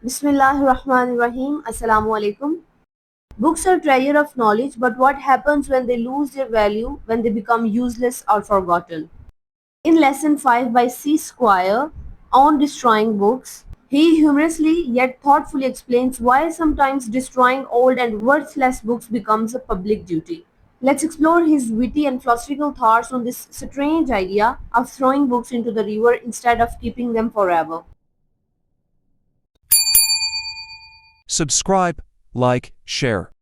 Bismillahirrahmanirrahim. Assalamu alaikum. Books are treasure of knowledge, but what happens when they lose their value, when they become useless or forgotten? In lesson 5 by C. Squire on destroying books, he humorously yet thoughtfully explains why sometimes destroying old and worthless books becomes a public duty. Let's explore his witty and philosophical thoughts on this strange idea of throwing books into the river instead of keeping them forever. Subscribe, like, share.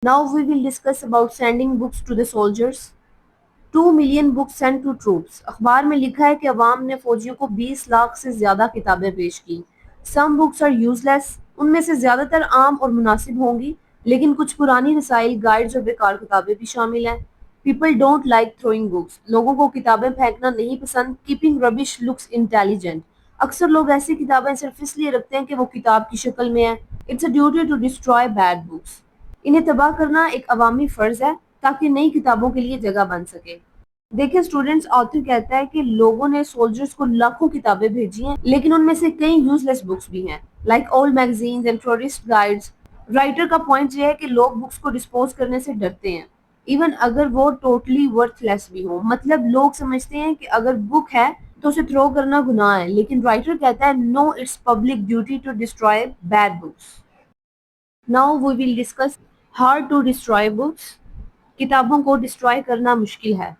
Now we will discuss about sending books to the soldiers. 2 million books sent to troops. अखबार में लिखा है कि अवाम ने फौजियों को 20 लाख से ज़्यादा किताबें पेश की. Some books are useless. उनमें से ज़्यादातर आम और मुनासिब होंगी, लेकिन कुछ पुरानी रसाइल, गाइड्स और बेकार किताबें भी शामिल हैं. People don't like throwing books. लोगों को किताबें फेंकना नहीं पसंद. Keeping rubbish looks intelligent. अक्सर लोग ऐसी किताबें सिर्फ इसलिए रखते हैं कि वो किताब की शक्ल में है. It's a duty to destroy bad books. इन्हें तबाह करना एक अवामी फ़र्ज़ है ताकि नई किताबों के लिए जगह बन सके. देखिए स्टूडेंट्स, ऑथर कहता है कि लोगों ने सोल्जर्स को लाखों किताबें भेजी हैं, लेकिन उनमें से कई यूजलेस बुक्स भी हैं, like old magazines and tourist guides. Writer का पॉइंट ये है कि लोग बुक्स को डिस्पोज करने से डरते हैं, इवन अगर वो टोटली वर्थलेस भी हो. मतलब लोग समझते हैं कि अगर बुक है तो उसे थ्रो करना गुनाह है, लेकिन राइटर कहता है no, it's public duty to destroy bad books. Now we will discuss hard to destroy books. किताबों को डिस्ट्रॉय करना मुश्किल है.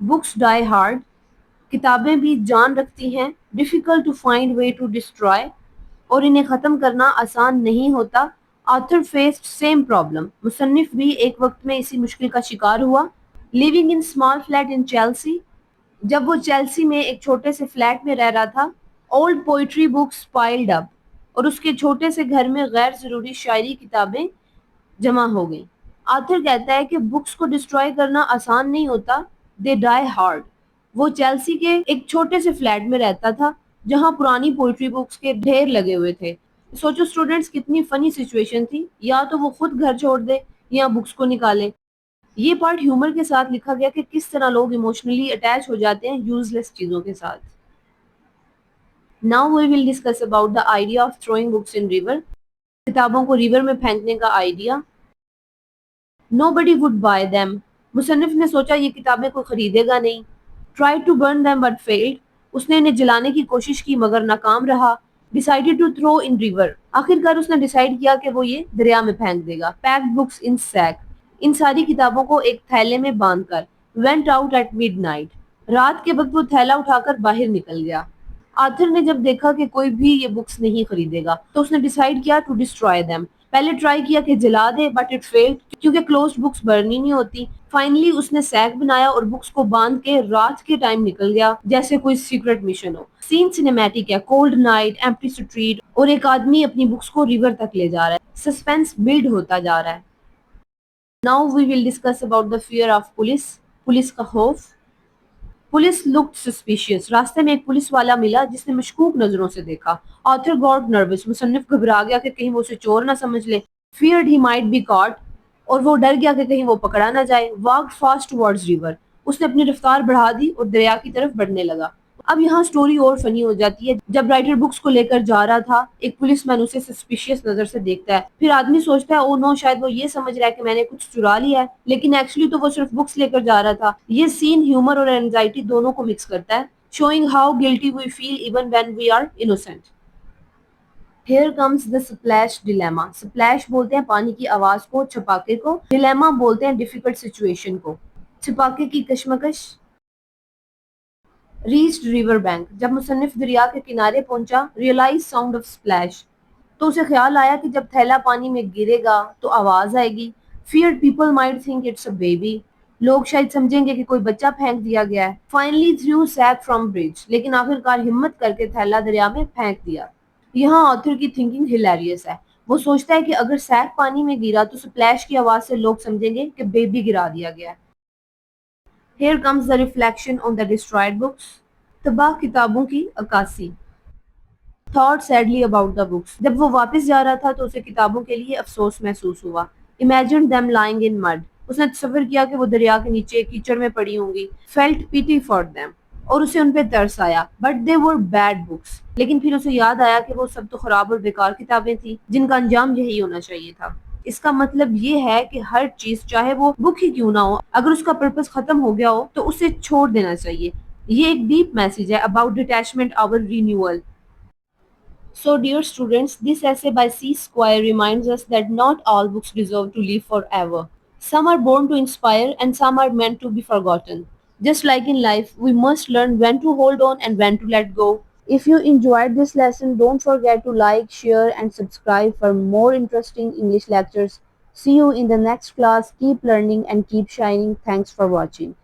Books die hard. किताबें भी जान रखती हैं. Difficult to find way to destroy. और इन्हें ख़त्म करना आसान नहीं होता. Author faced same problem. मुसन्निफ भी एक वक्त में इसी मुश्किल का शिकार हुआ. Living in small flat in Chelsea. जब वो चेल्सी में एक छोटे से फ्लैट में रह रहा था, old poetry books piled up, और उसके छोटे से घर में गैर ज़रूरी शायरी किताबें जमा हो गई. आथर कहता है कि बुक्स को डिस्ट्रॉय करना आसान नहीं होता. They die hard. वो चेल्सी के एक छोटे से फ्लैट में रहता था जहां पुरानी पोइट्री बुक्स के ढेर लगे हुए थे. सोचो स्टूडेंट्स, कितनी फनी सिचुएशन थी. या तो वो खुद घर छोड़ दे या बुक्स को निकाले. ये पार्ट ह्यूमर के साथ लिखा गया कि किस तरह लोग इमोशनली अटैच हो जाते हैं यूजलेस चीजों के साथ. Now we will discuss about the idea of throwing books in river. किताबों को रिवर में फेंकने का idea. Nobody would buy them. मुसन्निफ ने सोचा ये किताबें कोई खरीदेगा नहीं. Tried to burn them but failed. उसने इन्हें जलाने की कोशिश की मगर नाकाम रहा. Decided to throw in river. आखिरकार उसने डिसाइड किया कि वो ये दरिया में फेंक देगा. Packed books in sack. इन सारी किताबों को एक थैले में बांधकर. Went out at midnight. रात के वक्त वो थैला उठाकर बाहर निकल गया. आर्थर ने जब देखा कि कोई भी ये बुक्स नहीं खरीदेगा तो उसने डिसाइड किया टू डिस्ट्रॉय देम. पहले ट्राई किया कि जला दे, बट इट फेल्ड क्योंकि क्लोज्ड बुक्स बर्न ही नहीं होती. फाइनली उसने सैक बनाया और बुक्स को बांध के रात के टाइम निकल गया जैसे कोई सीक्रेट मिशन हो. सीन सिनेमैटिक है. कोल्ड नाइट, एम्प्टी स्ट्रीट, और एक आदमी अपनी बुक्स को रिवर तक ले जा रहा है. सस्पेंस बिल्ड होता जा रहा है. Now we will discuss about the fear of police. Police का खौफ. Police looked suspicious. रास्ते में एक पुलिस वाला मिला जिसने मशकूक नजरों से देखा. Author got nervous. मुसन्निफ घबरा गया कि कहीं वो उसे चोर ना समझ ले. Feared he might be caught. और वो डर गया कि कहीं वो पकड़ा ना जाए. Walked fast towards river. उसने अपनी रफ्तार बढ़ा दी और दरिया की तरफ बढ़ने लगा. अब यहाँ स्टोरी और फनी हो जाती है. जब राइटर बुक्स को लेकर जा रहा था, एक पुलिसमैन उसे सस्पिशियस नजर से देखता है. फिर आदमी सोचता है ओ नो, शायद वो ये समझ रहा है कि मैंने कुछ चुरा लिया है, लेकिन एक्चुअली तो वो सिर्फ बुक्स लेकर जा रहा था. ये सीन ह्यूमर और एंजाइटी दोनों को मिक्स करता है, showing how guilty we feel even when we are innocent. Here comes the splash dilemma. Splash बोलते हैं पानी की आवाज को, छपाके को. डिलेमा बोलते हैं डिफिकल्ट सिचुएशन को. छपाके की कशमकश. Reached river bank. जब मुसन्निफ दरिया के किनारे पहुंचा, रियलाइज साउंड ऑफ स्प्लैश, तो उसे ख्याल आया कि जब थैला पानी में गिरेगा तो आवाज आएगी. Feared people might think it's a baby. लोग शायद समझेंगे कि कोई बच्चा फेंक दिया गया है. Finally threw sack from bridge. लेकिन आखिरकार हिम्मत करके थैला दरिया में फेंक दिया. यहाँ ऑथर की थिंकिंग हिलेरियस है. वो सोचता है कि अगर सैक पानी में गिरा तो स्प्लैश की आवाज से लोग समझेंगे कि बेबी गिरा दिया गया है. Here comes the reflection on the destroyed books. तबाह किताबों की अक्कासी. Thought sadly about the books. जब वो वापस जा रहा था तो उसे किताबों के लिए अफसोस महसूस हुआ. Imagined them lying in mud. उसने तसव्वुर किया कि वो दरिया के नीचे कीचड़ में पड़ी होंगी. Felt pity for them. اور اسے ان پہ ترس آیا. But they were bad books. لیکن پھر اسے یاد آیا کہ وہ سب تو خراب اور بیکار کتابیں تھیں جن کا انجام یہی ہونا چاہیے تھا. اس کا مطلب یہ ہے کہ ہر چیز چاہے وہ بک ہی کیوں نہ ہو اگر اس کا پرپس ختم ہو گیا ہو تو اسے چھوڑ دینا چاہیے. یہ ایک ڈیپ میسج ہے اباؤٹ ڈیٹیچمنٹ اور renewal. So, dear students, this essay by C. Squire reminds us that not all books deserve to live forever. Some are born to inspire and some are meant to be forgotten. Just like in life, we must learn when to hold on and when to let go. If you enjoyed this lesson, don't forget to like, share, and subscribe for more interesting English lectures. See you in the next class. Keep learning and keep shining. Thanks for watching.